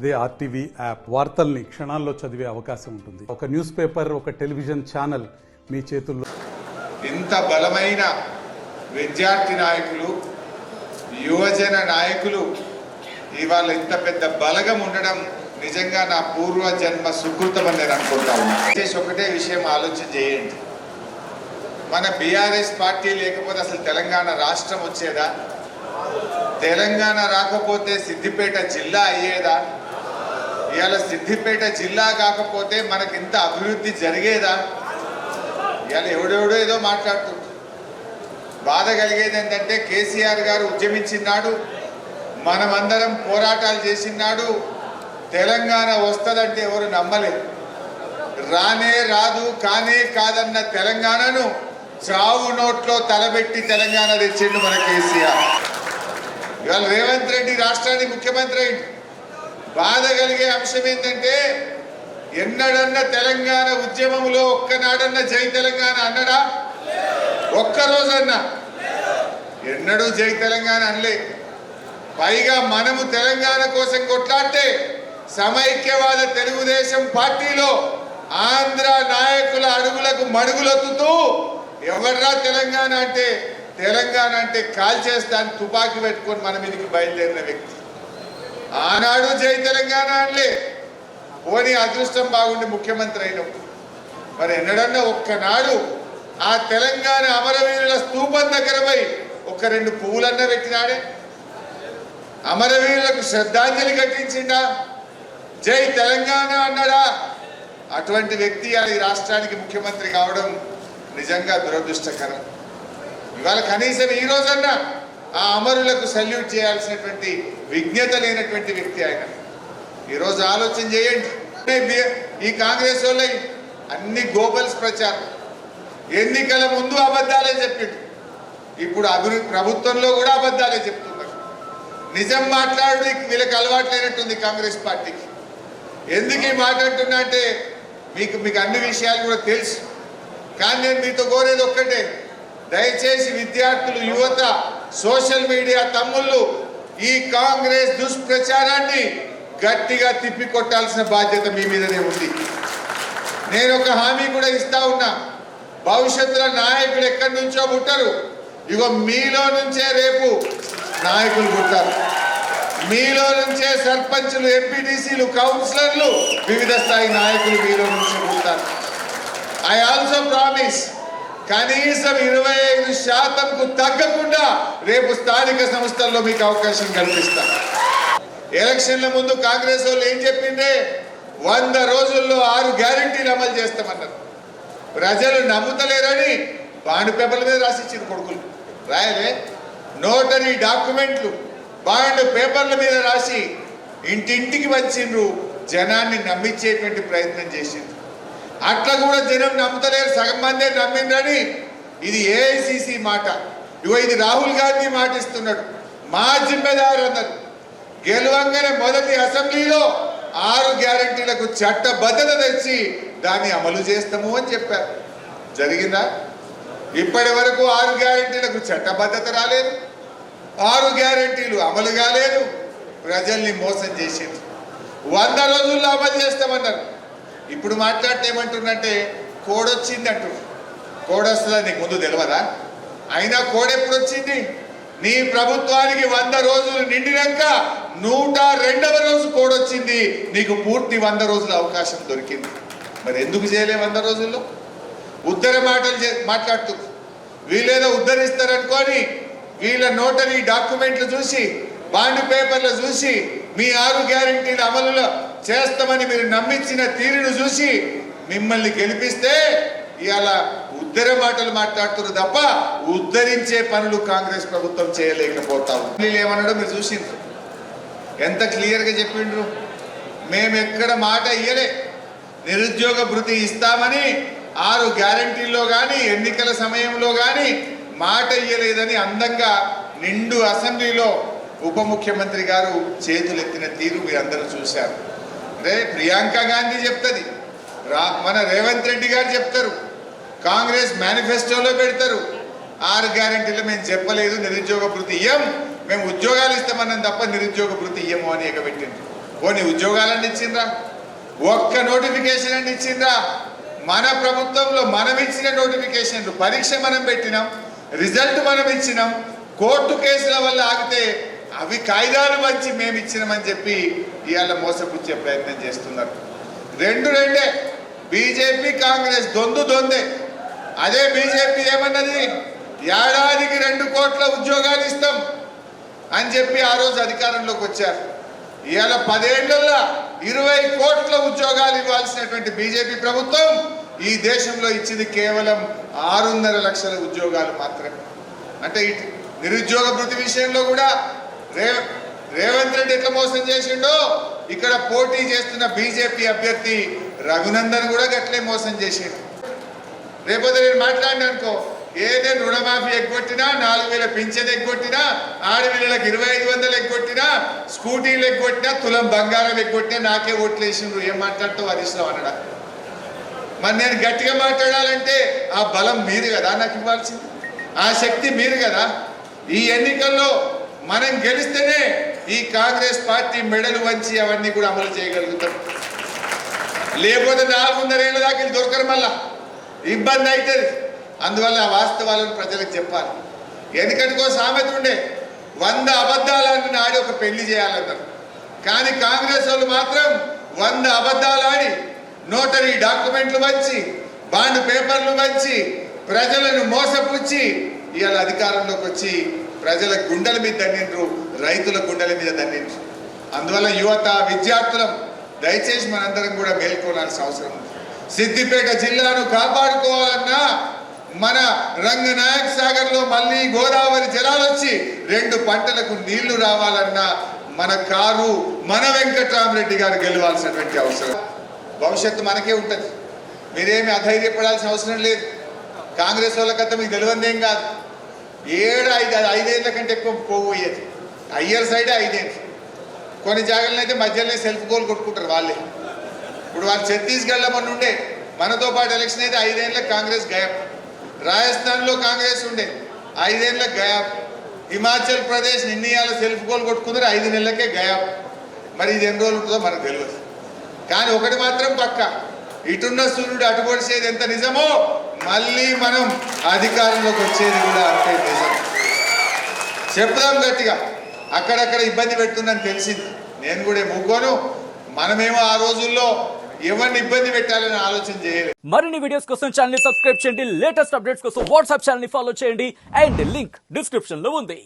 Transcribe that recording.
అదే RTV app వార్తల్ని క్షణాల్లో చదివే అవకాశం ఉంటుంది. ఒక న్యూస్ పేపర్, ఒక టెలివిజన్ ఛానల్ మీ చేతుల్లో. ఇంత బలమైన విద్యార్థి నాయకులు, యువజన నాయకులు ఇవాళ ఇంత పెద్ద బలగం ఉండడం నిజంగా నా పూర్వ జన్మ సుకృతం అని నేను అనుకుంటా ఉన్నాను. ఒకటే విషయం ఆలోచన చేయండి, మన బీఆర్ఎస్ పార్టీ లేకపోతే అసలు తెలంగాణ రాష్ట్రం వచ్చేదా? తెలంగాణ రాకపోతే సిద్దిపేట జిల్లా అయ్యేదా? ఇవాళ సిద్దిపేట జిల్లా కాకపోతే మనకి ఇంత అభివృద్ధి జరిగేదా? ఇవాళ ఎవడెవడో ఏదో మాట్లాడుతుంది. బాధ కలిగేది ఏంటంటే కేసీఆర్ గారు ఉద్యమించినాడు, మనమందరం పోరాటాలు చేసినాడు, తెలంగాణ వస్తుందంటే ఎవరు నమ్మలేదు. రానే రాదు కానే కాదన్న తెలంగాణను చావు నోట్లో తలబెట్టి తెలంగాణ తెచ్చిండు మన కేసీఆర్. ఇవాళ రేవంత్ రెడ్డి రాష్ట్రానికి ముఖ్యమంత్రి అయింది. బాధ కలిగే అంశం ఏంటంటే ఎన్నడన్నా తెలంగాణ ఉద్యమంలో ఒక్కనాడన్నా జై తెలంగాణ అన్నడా? ఒక్కరోజన్నా ఎన్నడూ జై తెలంగాణ అనలే. పైగా మనము తెలంగాణ కోసం కొట్లాడితే సమైక్యవాద తెలుగుదేశం పార్టీలో ఆంధ్ర నాయకుల అడుగులకు మడుగులొత్తుతూ ఎవడ్రా తెలంగాణ అంటే తెలంగాణ అంటే కాల్చేస్తాను తుపాకీ పెట్టుకొని మన మీదకి బయలుదేరిన వ్యక్తి. ఆనాడు జై తెలంగాణ అనలే. పోనీ అదృష్టం బాగుండి ముఖ్యమంత్రి అయినప్పుడు మరి ఎన్నడన్నా ఒక్కనాడు ఆ తెలంగాణ అమరవీరుల స్తూపం దగ్గర పోయి ఒక రెండు పువ్వులన్నా పెట్టినాడే? అమరవీరులకు శ్రద్ధాంజలి ఘటించిండా? జై తెలంగాణ అన్నాడా? అటువంటి వ్యక్తి ఈ రాష్ట్రానికి ముఖ్యమంత్రి కావడం నిజంగా దురదృష్టకరం. ఇవాళ కనీసం ఈ రోజన్నా ఆ అమరులకు సల్యూట్ చేయాల్సినటువంటి విజ్ఞత లేనటువంటి వ్యక్తి ఆయన. ఈరోజు ఆలోచన చేయండి, ఈ కాంగ్రెస్ వాళ్ళ అన్ని గోబల్స్ ప్రచారం. ఎన్నికల ముందు అబద్ధాలే చెప్పిండు, ఇప్పుడు ప్రభుత్వంలో కూడా అబద్ధాలే చెప్తున్నారు. నిజం మాట్లాడు వీళ్ళకి అలవాటు లేనట్టుంది కాంగ్రెస్ పార్టీకి. ఎందుకు ఈ మాట అంటున్నా అంటే మీకు అన్ని విషయాలు కూడా తెలుసు. కానీ నేను మీతో కోరేది ఒక్కటే, దయచేసి విద్యార్థులు, యువత, సోషల్ మీడియా తమ్ముళ్ళు ఈ కాంగ్రెస్ దుష్ప్రచారాన్ని గట్టిగా తిప్పికొట్టాల్సిన బాధ్యత మీ మీదనే ఉంది. నేను ఒక హామీ కూడా ఇస్తా ఉన్నా, భవిష్యత్తులో నాయకులు ఎక్కడి నుంచో పుట్టరు, ఇగో మీలో నుంచే రేపు నాయకులు పుట్టారు. మీలో నుంచే సర్పంచులు, ఎంపీటీసీలు, కౌన్సిలర్లు, వివిధ స్థాయి నాయకులు మీలో నుంచి పుట్టారు. ఐ ఆల్సో ప్రామిస్ కనీసం 25% తగ్గకుండా రేపు స్థానిక సంస్థల్లో మీకు అవకాశం కల్పిస్తా. ఎలక్షన్ల ముందు కాంగ్రెస్ వాళ్ళు ఏం చెప్పిందే? 100 రోజుల్లో 6 గ్యారెంటీలు అమలు చేస్తామన్నారు. ప్రజలు నమ్ముతలేరని బాండ్ పేపర్ల మీద రాసిచ్చింది కొడుకులు. రాయలే, నోటరీ డాక్యుమెంట్లు బాండ్ పేపర్ల మీద రాసి ఇంటింటికి వచ్చిండ్రు, జనాన్ని నమ్మించేటువంటి ప్రయత్నం చేసిండ్రు. అట్లా కూడా జనం నమ్ముతలేరు, సగం మందే నమ్మిండ్రని ఇది ఏఐసిసి మాట. ఇగో ఇది రాహుల్ గాంధీ మాటిస్తున్నాడు. మా జిమ్మెదారు అన్నారు. గెలవంగానే మొదటి అసెంబ్లీలో 6 గ్యారెంటీలకు చట్టబద్ధత తెచ్చి దాన్ని అమలు చేస్తాము అని చెప్పారు. జరిగిందా? ఇప్పటి వరకు 6 గ్యారెంటీలకు చట్టబద్ధత రాలేదు, 6 గ్యారెంటీలు అమలు కాలేదు, ప్రజల్ని మోసం చేసింది. 100 రోజుల్లో అమలు చేస్తామన్నారు. ఇప్పుడు మాట్లాడితే ఏమంటున్నంటే కోడ్ వచ్చింది అంటున్నారు. కోడ్ వస్తుందా? నీకు ముందు తెలియదా? అయినా కోడ్ ఎప్పుడు వచ్చింది? నీ ప్రభుత్వానికి 100 రోజులు నిండినాక 102వ రోజు కోడ్ వచ్చింది. నీకు పూర్తి 100 రోజుల అవకాశం దొరికింది. మరి ఎందుకు చేయలే 100 రోజుల్లో? ఉద్దర మాటలు మాట్లాడుతుంది. వీళ్ళేదో ఉద్ధరిస్తారనుకొని వీళ్ళ నోటరీ డాక్యుమెంట్లు చూసి, బాండ్ పేపర్లు చూసి, మీ 6 గ్యారెంటీల అమలులో చేస్తామని మీరు నమ్మించిన తీరును చూసి మిమ్మల్ని గెలిపిస్తే ఇవాళ ఉద్దర మాటలు మాట్లాడుతున్నారు తప్ప ఉద్ధరించే పనులు కాంగ్రెస్ ప్రభుత్వం చేయలేకపోతాం. ఏమన్నాడో మీరు చూసిండ్రు, ఎంత క్లియర్గా చెప్పిండ్రు. మేము ఎక్కడ మాట ఇయ్యలే, నిరుద్యోగ భృతి ఇస్తామని 6 గ్యారెంటీల్లో కానీ ఎన్నికల సమయంలో కానీ మాట ఇయ్యలేదని అందంగా నిండు అసెంబ్లీలో ఉప ముఖ్యమంత్రి గారు చేతులెత్తిన తీరు మీరందరూ చూశారు. అంటే ప్రియాంక గాంధీ చెప్తుంది, మన రేవంత్ రెడ్డి గారు చెప్తారు, కాంగ్రెస్ మేనిఫెస్టోలో పెడతారు, 6 గ్యారెంటీలు మేము చెప్పలేదు, నిరుద్యోగ భృతి ఇయ్యం, మేము ఉద్యోగాలు ఇస్తామన్నాం తప్ప నిరుద్యోగ భృతి ఇయ్యము అని ఎగబెట్టింది. కొన్ని ఉద్యోగాలన్నీ ఇచ్చిండ్రా? ఒక్క నోటిఫికేషన్ అని ఇచ్చిండ్రా? మన ప్రభుత్వంలో మనం ఇచ్చిన నోటిఫికేషన్లు, పరీక్ష మనం పెట్టినాం, రిజల్ట్ మనం ఇచ్చినాం, కోర్టు కేసుల వల్ల ఆగితే అవి కాయిదాలు వచ్చి మేము ఇచ్చినామని చెప్పి ఇవాళ మోసపుచ్చే ప్రయత్నం చేస్తున్నారు. రెండే బీజేపీ కాంగ్రెస్ దొందే. అదే బీజేపీ ఏమన్నది, ఏడాదికి 2 కోట్ల ఉద్యోగాలు ఇస్తాం అని చెప్పి ఆ రోజు అధికారంలోకి వచ్చారు. ఇవాళ 10 ఏళ్లలో 20 కోట్ల ఉద్యోగాలు ఇవ్వాల్సినటువంటి బీజేపీ ప్రభుత్వం ఈ దేశంలో ఇచ్చింది కేవలం 6.5 లక్షల ఉద్యోగాలు మాత్రమే. అంటే ఇటు నిరుద్యోగ భృతి విషయంలో కూడా రేవంత్ రెడ్డి ఎట్లా మోసం చేసిండో, ఇక్కడ పోటీ చేస్తున్న బీజేపీ అభ్యర్థి రఘునందన్ కూడా గట్లే మోసం చేసిండు. రేపొద్దు నేను మాట్లాడినా అనుకో, ఏదైనా రుణమాఫీ ఎగ్గొట్టినా, 4,000 పింఛన్ ఎగ్గొట్టినా, ఆడపిల్లలకు 2,500 ఎగ్గొట్టినా, స్కూటీలు ఎగ్గొట్టినా, తులం బంగారం ఎగ్గొట్టినా నాకే ఓట్లు వేసిండ్రు. ఏం మాట్లాడతావు అది ఇష్టం అనడా? మరి నేను గట్టిగా మాట్లాడాలంటే ఆ బలం మీరు కదా నాకు ఇవ్వాల్సింది, ఆ శక్తి మీరు కదా. ఈ ఎన్నికల్లో మనం గెలిస్తేనే ఈ కాంగ్రెస్ పార్టీ మెడలు వంచి అవన్నీ కూడా అమలు చేయగలుగుతాం. లేకపోతే 400 ఏళ్ళ దాకా దొరకరు, మళ్ళా ఇబ్బంది అవుతుంది. అందువల్ల ఆ వాస్తవాలను ప్రజలకు చెప్పాలి. ఎందుకంటే సామెత ఉండే, 100 అబద్ధాలను ఆడి ఒక పెళ్లి చేయాలన్నారు. కానీ కాంగ్రెస్ వాళ్ళు మాత్రం 100 అబద్ధాలు ఆడి, నోటరీ డాక్యుమెంట్లు వంచి, బాండ్ పేపర్లు వంచి, ప్రజలను మోసపుచ్చి ఇవాళ అధికారంలోకి వచ్చి ప్రజల గుండెల మీద దండిండ్రు, రైతుల గుండెల మీద దండిండ్రు. అందువల్ల యువత, విద్యార్థులం దయచేసి మనందరం కూడా మేల్కొనాల్సిన అవసరం ఉంది. సిద్దిపేట జిల్లాను కాపాడుకోవాలన్నా, మన రంగనాయక్ సాగర్లో మళ్ళీ గోదావరి జలాలు వచ్చి 2 పంటలకు నీళ్లు రావాలన్నా మన కారు, మన వెంకట్రామరెడ్డి గారు గెలవాల్సినటువంటి అవసరం. భవిష్యత్తు మనకే ఉంటుంది. మీరేమి అధైర్యపడాల్సిన అవసరం లేదు. కాంగ్రెస్ వాళ్ళకంతా మీకు తెలియదేం కాదు. 5 కంటే ఎక్కువ పోయేది. అయ్యర్ సైడే 5 ఏళ్ళు. కొన్ని జాగాలను అయితే మధ్యలోనే సెల్ఫ్ గోల్ కొట్టుకుంటారు వాళ్ళే. ఇప్పుడు వాళ్ళు ఛత్తీస్గఢ్లో మొన్న ఉండే, మనతో పాటు ఎలక్షన్ అయితే 5 ఏళ్ళకి కాంగ్రెస్ గయాప్. రాజస్థాన్లో కాంగ్రెస్ ఉండే 5 ఏళ్ళకి గయాప్. హిమాచల్ ప్రదేశ్ నిన్నయాల సెల్ఫ్ గోల్ కొట్టుకుందరు 5 నెలలకే గయాప్. మరి ఇది ఎన్ని రోజులు ఉంటుందో మనకు తెలియదు. కానీ ఒకటి మాత్రం పక్క, ఇటున్న సూర్యుడు అటు పొడిచేది ఎంత నిజమో మళ్ళీ మనం అధికారంలోకి వచ్చేది కూడా అంతే నిజం. చెప్దాం గట్టిగా. అక్కడక్కడ ఇబ్బంది పెడుతుందని తెలిసింది. నేను కూడా ముగ్గోను. మనమేమో ఆ రోజుల్లో ఎవరిని ఇబ్బంది పెట్టాలని ఆలోచన చేయలేదు. మరిన్ని వీడియోస్ కోసం ఛానల్ ని సబ్స్క్రైబ్ చేయండి. లేటెస్ట్ అప్డేట్స్ కోసం వాట్సాప్ ఛానల్ ని ఫాలో చేయండి. అండ్ లింక్ డిస్క్రిప్షన్ లో ఉంది.